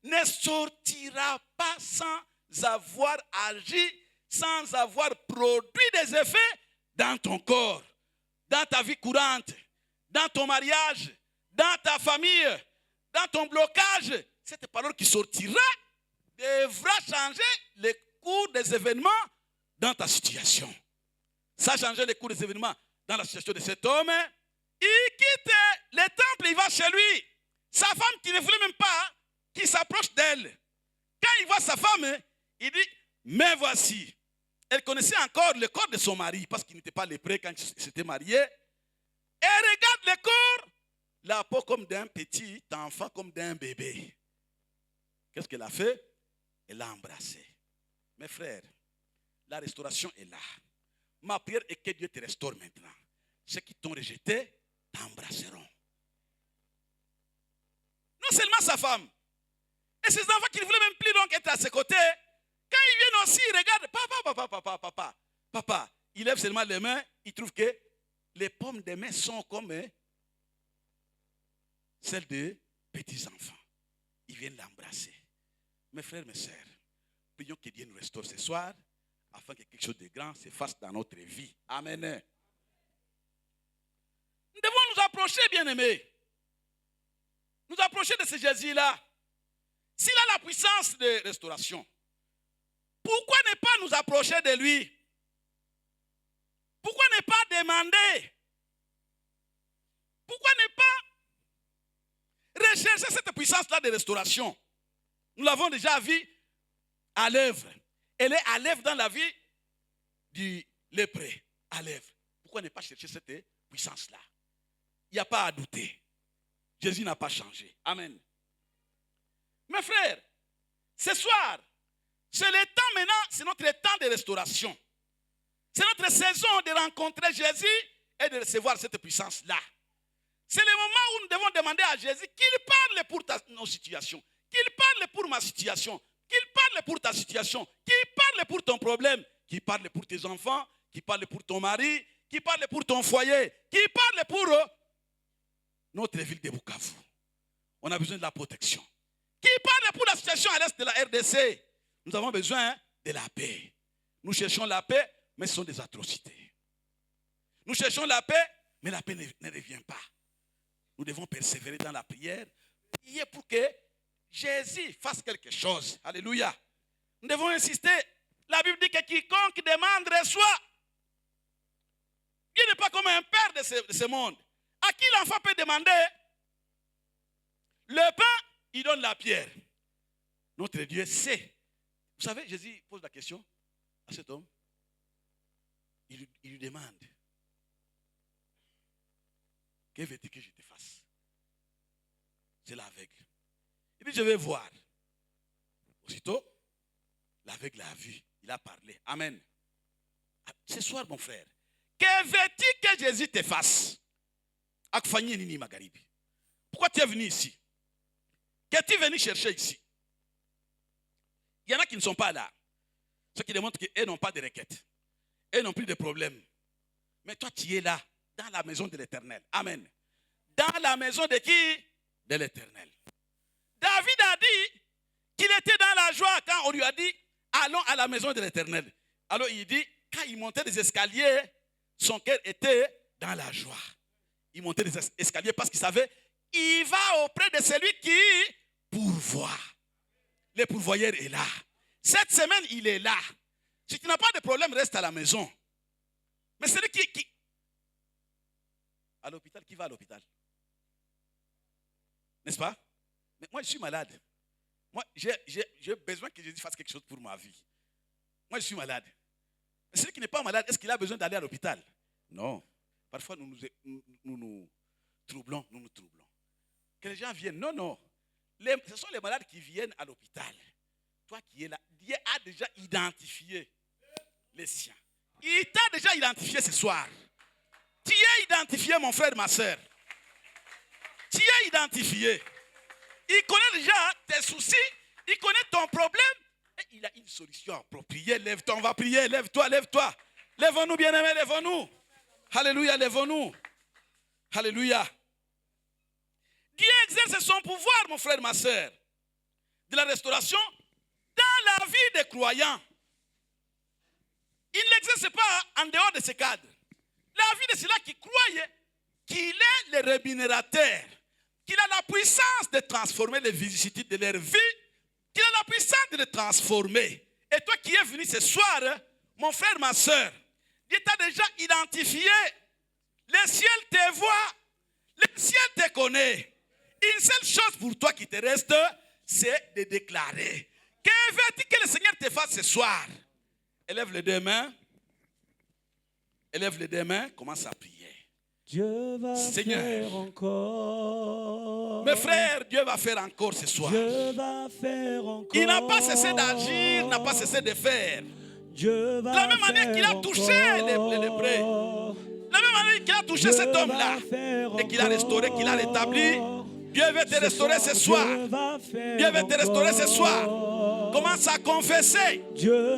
ne sortira pas sans avoir agi, sans avoir produit des effets dans ton corps, dans ta vie courante, dans ton mariage, dans ta famille, dans ton blocage. Cette parole qui sortira devra changer le cours des événements dans ta situation. Ça a changé le cours des événements dans la situation de cet homme. Il quitte le temple, il va chez lui. Sa femme qui ne voulait même pas qu'il s'approche d'elle. Quand il voit sa femme, il dit, mais voici. Elle connaissait encore le corps de son mari parce qu'il n'était pas lépreux quand il s'était marié. Elle regarde le corps, la peau comme d'un petit enfant, comme d'un bébé. Qu'est-ce qu'elle a fait? Elle l'a embrassé. Mes frères, la restauration est là. Ma prière est que Dieu te restaure maintenant. Ceux qui t'ont rejeté t'embrasseront. Non seulement sa femme, et ses enfants qui ne voulaient même plus donc être à ses côtés, quand ils viennent aussi, ils regardent, papa. Il lève seulement les mains, il trouve que les paumes des mains sont comme celles de petits enfants. Ils viennent l'embrasser. Mes frères, mes sœurs, prions que Dieu nous restaure ce soir, afin que quelque chose de grand se fasse dans notre vie. Amen. Nous devons nous approcher, bien-aimés. Nous approcher de ce Jésus-là. S'il a la puissance de restauration, pourquoi ne pas nous approcher de lui? Pourquoi ne pas demander? Pourquoi ne pas rechercher cette puissance-là de restauration? Nous l'avons déjà vu à l'œuvre. Elle est à l'œuvre dans la vie du lépreux. À l'œuvre. Pourquoi ne pas chercher cette puissance-là? Il n'y a pas à douter. Jésus n'a pas changé. Amen. Mes frères, ce soir, c'est le temps maintenant, c'est notre temps de restauration. C'est notre saison de rencontrer Jésus et de recevoir cette puissance-là. C'est le moment où nous devons demander à Jésus qu'il parle pour nos situations, qu'il parle pour ma situation, qu'il parle pour ta situation, qu'il parle pour ton problème, qu'il parle pour tes enfants, qu'il parle pour ton mari, qu'il parle pour ton foyer, qu'il parle pour notre ville de Bukavu. On a besoin de la protection. Qu'il parle pour la situation à l'est de la RDC. Nous avons besoin de la paix. Nous cherchons la paix, mais ce sont des atrocités. Nous cherchons la paix, mais la paix ne revient pas. Nous devons persévérer dans la prière, prier pour que Jésus fasse quelque chose. Alléluia. Nous devons insister. La Bible dit que quiconque demande reçoit. Dieu n'est pas comme un père de ce monde. À qui l'enfant peut demander le pain, il donne la pierre. Notre Dieu sait. Vous savez, Jésus pose la question à cet homme. Il lui demande, que veux-tu que je te fasse? C'est l'aveugle. Il dit, je vais voir. Aussitôt, l'aveugle a vu. Il a parlé. Amen. Ce soir, mon frère, que veux-tu que Jésus te fasse? Pourquoi tu es venu ici? Qu'es-tu venu chercher ici? Il y en a qui ne sont pas là. Ce qui démontre qu'eux n'ont pas de requêtes. Eux n'ont plus de problèmes. Mais toi, tu es là, dans la maison de l'Éternel. Amen. Dans la maison de qui? De l'Éternel. David a dit qu'il était dans la joie quand on lui a dit, allons à la maison de l'Éternel. Alors il dit, quand il montait les escaliers, son cœur était dans la joie. Il montait les escaliers parce qu'il savait, il va auprès de celui qui pourvoit. Le pourvoyeur est là. Cette semaine, il est là. Si tu n'as pas de problème, reste à la maison. Mais celui qui... À l'hôpital, qui va à l'hôpital? N'est-ce pas? Mais moi, je suis malade. Moi, j'ai besoin que Jésus fasse quelque chose pour ma vie. Moi, je suis malade. Mais celui qui n'est pas malade, est-ce qu'il a besoin d'aller à l'hôpital? Non. Parfois, nous nous troublons. Que les gens viennent. Non. Ce sont les malades qui viennent à l'hôpital. Toi qui es là, Dieu a déjà identifié les siens. Il t'a déjà identifié ce soir. Tu es identifié, mon frère, ma soeur. Tu es identifié. Il connaît déjà tes soucis. Il connaît ton problème. Et il a une solution appropriée. Lève-toi, on va prier. Lève-toi. Lèvons-nous, bien-aimés, lèvons-nous. Alléluia, lèvons-nous. Alléluia. Dieu exerce son pouvoir, mon frère, ma soeur, de la restauration dans la vie des croyants. Il ne l'exerce pas en dehors de ce cadre. La vie de ceux-là qui croient qu'il est le rémunérateur, qu'il a la puissance de transformer les vicissitudes de leur vie, qu'il a la puissance de les transformer. Et toi qui es venu ce soir, mon frère, ma soeur, Dieu t'a déjà identifié. Le ciel te voit, le ciel te connaît. Une seule chose pour toi qui te reste, c'est de déclarer. Que veux-tu que le Seigneur te fasse ce soir? Élève les deux mains. Élève les deux mains. Commence à prier. Dieu va Seigneur, faire encore. Mes frères, Dieu va faire encore ce soir. Dieu va faire encore. Il n'a pas cessé d'agir, n'a pas cessé de faire. Dieu va la même manière qu'il a touché les lépreux. La même manière qu'il a touché cet homme-là. Et qu'il a restauré, qu'il a rétabli. Dieu veut te restaurer ce soir. Dieu veut te restaurer ce soir. Commence à confesser.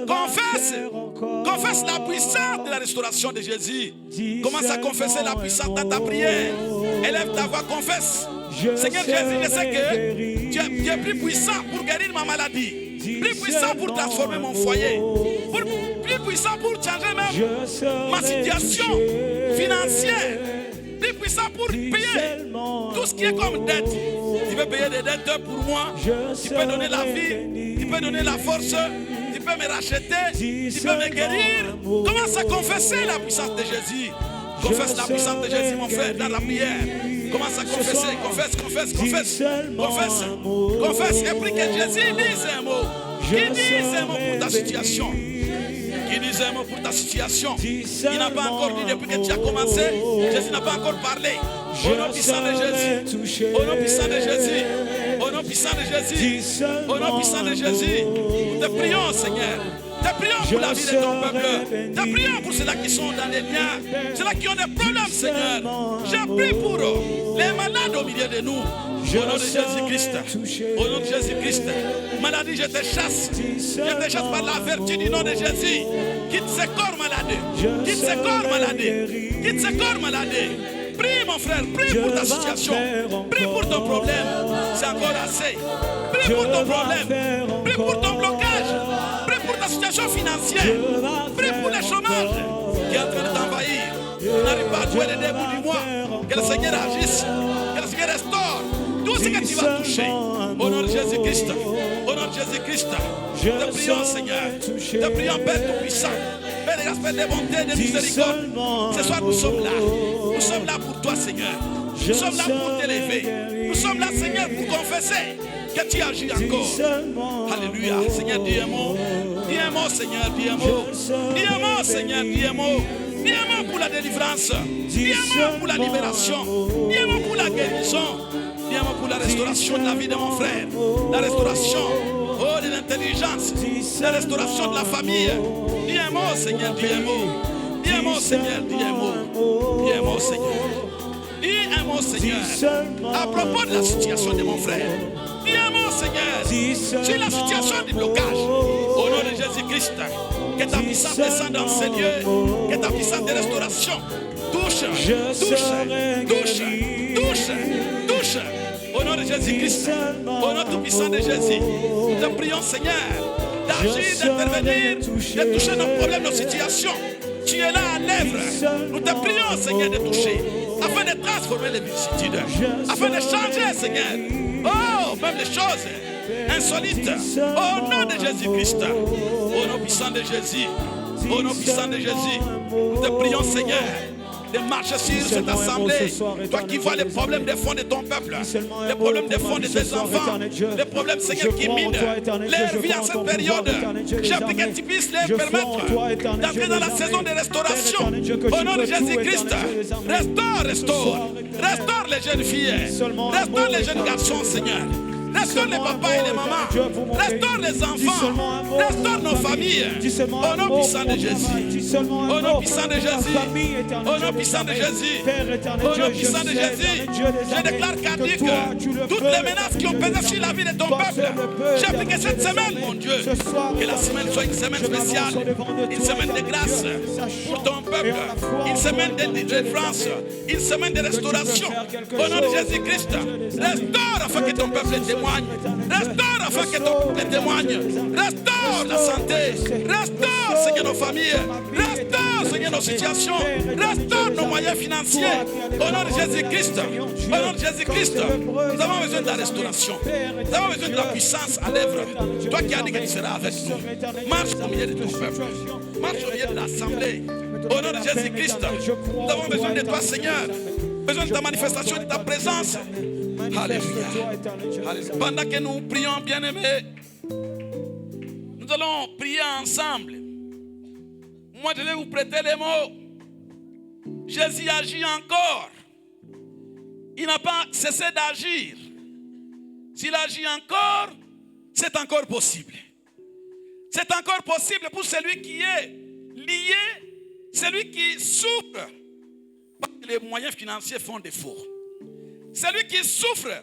Confesse la puissance de la restauration de Jésus. Commence à confesser la puissance dans ta prière. Élève ta voix, confesse. Seigneur Jésus, je sais que tu es plus puissant pour guérir ma maladie. Plus puissant pour transformer mon foyer. Plus puissant pour changer même ma situation financière. Plus puissant pour payer tout ce qui est comme dette. Tu peux payer des dettes pour moi. Tu peux donner la vie. Tu peux donner la force. Tu peux me racheter. Tu peux me guérir. Commence à confesser la puissance de Jésus. Confesse la puissance de Jésus, mon frère, dans la prière. Commence à confesser. Confesse. Et prie que Jésus dise un mot. Qu'il dise un mot pour ta situation. Il disait un mot pour ta situation. Il n'a pas encore dit depuis que tu as commencé. Jésus n'a pas encore parlé. Au nom puissant de Jésus. Au nom puissant de Jésus. Au nom puissant de Jésus. Au nom puissant de Jésus. Nous te prions, Seigneur. Te prions pour la vie de ton peuple. Te prions pour ceux-là qui sont dans les liens, ceux-là qui ont des problèmes, Seigneur. Je prie pour les malades au milieu de nous. Au nom de Jésus-Christ. Au nom de Jésus-Christ. Maladie, je te chasse. Je te chasse par la vertu du nom de Jésus. Quitte ce corps malade. Quitte ce corps malade. Quitte ce corps malade. Prie mon frère, prie pour ta situation. Prie pour ton problème. C'est encore assez. Prie pour ton problème. Prie pour ton blocage. Prie pour ta situation financière. Prie pour le chômage qui est en train de t'envahir. Tu n'arrives pas à jouer les débuts du mois. Que le Seigneur agisse. Que le Seigneur restaure tout ce que tu vas toucher. Au nom de Jésus-Christ. Au nom de Jésus-Christ. Te prions, Seigneur. Te prions, Père Tout-Puissant. Père des aspects de bonté, de miséricorde. Ce soir, nous sommes là. Nous sommes là pour toi, Seigneur. Nous sommes là pour t'élever. Nous sommes là, Seigneur, pour confesser que tu agis encore. Alléluia. Seigneur, dis un mot. Dis un mot, Seigneur, dis un mot. Dis un mot, Seigneur, dis un mot. Dis un mot pour la délivrance. Dis un mot pour la libération. Dis un mot pour la guérison. Dis un mot pour la restauration de la vie de mon frère. La restauration, oh, de l'intelligence. La restauration de la famille. Dis un mot, Seigneur, dis un mot. Dis un mot, Seigneur, dis un mot. Dis un mot, Seigneur. Dis un mot, Seigneur. À propos de la situation de mon frère. Dis un mot, Seigneur. Sur la situation du blocage. Au nom de Jésus-Christ. Que ta puissance descende dans ces lieux. Que ta puissance de restauration touche, touche, touche, touche, touche. Au nom de Jésus-Christ. Au nom tout-puissant de Jésus. Te prions, Seigneur, d'agir, d'intervenir, de toucher nos problèmes, nos situations. Tu es là à l'œuvre. Nous te prions, Seigneur, de toucher, afin de transformer les vicissitudes, afin de changer, Seigneur. Oh, même les choses insolites. Au nom de Jésus-Christ. Au nom puissant de Jésus. Au nom puissant de Jésus. Nous te prions, Seigneur, de marcher sur cette assemblée. Toi qui vois les problèmes des fonds de ton peuple, les problèmes des fonds de tes enfants, les problèmes, Seigneur, qui minent leur vie en cette période. J'ai pris que tu puisses leur permettre d'entrer dans la saison de restauration. Au nom de Jésus-Christ, restaure les jeunes filles, restaure les jeunes garçons, Seigneur. Restaure les papas et les mamans. Restaure les enfants. Restaure nos familles. Au nom puissant de Jésus. Au nom puissant de Jésus. Au nom puissant de Jésus. Au nom puissant de Jésus. Je déclare qu'Adic, toutes les menaces qui ont pesé sur la vie de ton peuple, j'ai pris que cette semaine, mon Dieu, que la semaine soit une semaine spéciale, une semaine de grâce pour ton peuple, une semaine de délivrance, une semaine de restauration. Au nom de Jésus-Christ, restaure afin que ton peuple témoigne. Restaure afin que ton peuple témoigne. Restaure la santé. Restaure, Seigneur, nos familles. Restaure, Seigneur, nos situations. Restaure nos moyens financiers. Au nom de Jésus-Christ. Au nom de Jésus-Christ. Nous avons besoin de la restauration. Nous avons besoin de la puissance à l'œuvre. Toi qui as dit que tu seras avec nous. Marche au milieu de ton peuple. Marche au milieu de l'assemblée. Au nom de Jésus-Christ. Nous avons besoin de toi, Seigneur. Besoin de ta manifestation, de ta présence. Alléluia. Alléluia. Pendant que nous prions, bien-aimés, nous allons prier ensemble. Moi, je vais vous prêter les mots. Jésus agit encore. Il n'a pas cessé d'agir. S'il agit encore, c'est encore possible. C'est encore possible pour celui qui est lié, celui qui souffre. Parce que les moyens financiers font défaut. Celui qui souffre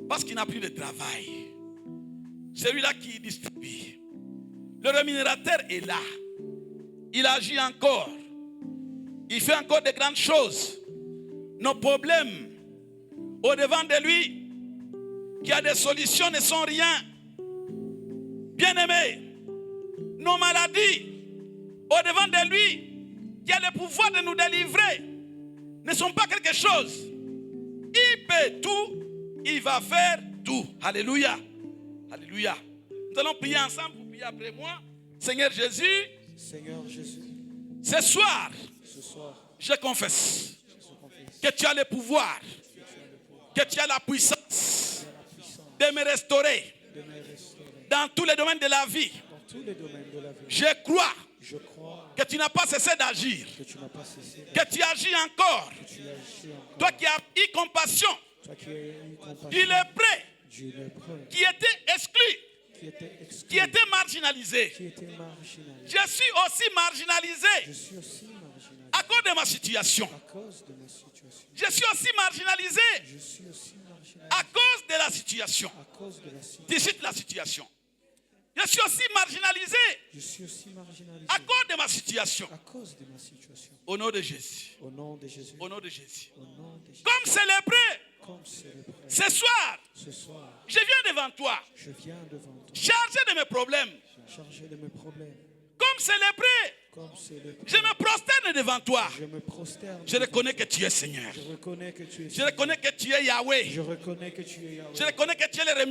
parce qu'il n'a plus de travail. Celui-là qui distribue. Le rémunérateur est là. Il agit encore. Il fait encore de grandes choses. Nos problèmes au-devant de lui, qui a des solutions, ne sont rien. Bien-aimés, nos maladies au-devant de lui, qui a le pouvoir de nous délivrer, ne sont pas quelque chose. Il peut tout, il va faire tout. Alléluia. Alléluia. Nous allons prier ensemble, vous priez après moi. Seigneur Jésus, ce soir, je confesse que tu as le pouvoir, que tu as la puissance de me restaurer dans tous les domaines de la vie. Je crois que tu n'as pas cessé d'agir, que tu agis encore. Toi qui as eu compassion du lépreux qui était exclu qui étaient marginalisés. Je suis aussi marginalisé à cause de ma situation. Je suis aussi marginalisé à cause de la situation. D'ici la situation. Je suis aussi marginalisé à cause de ma situation. Au nom de Jésus. Au nom de Jésus. Comme célébré. Ce soir, je viens devant toi. Chargé de mes problèmes. Comme célébré. Je me prosterne devant toi. Je reconnais que tu es Seigneur. Je reconnais que tu es Yahweh. Je reconnais que tu es le remis.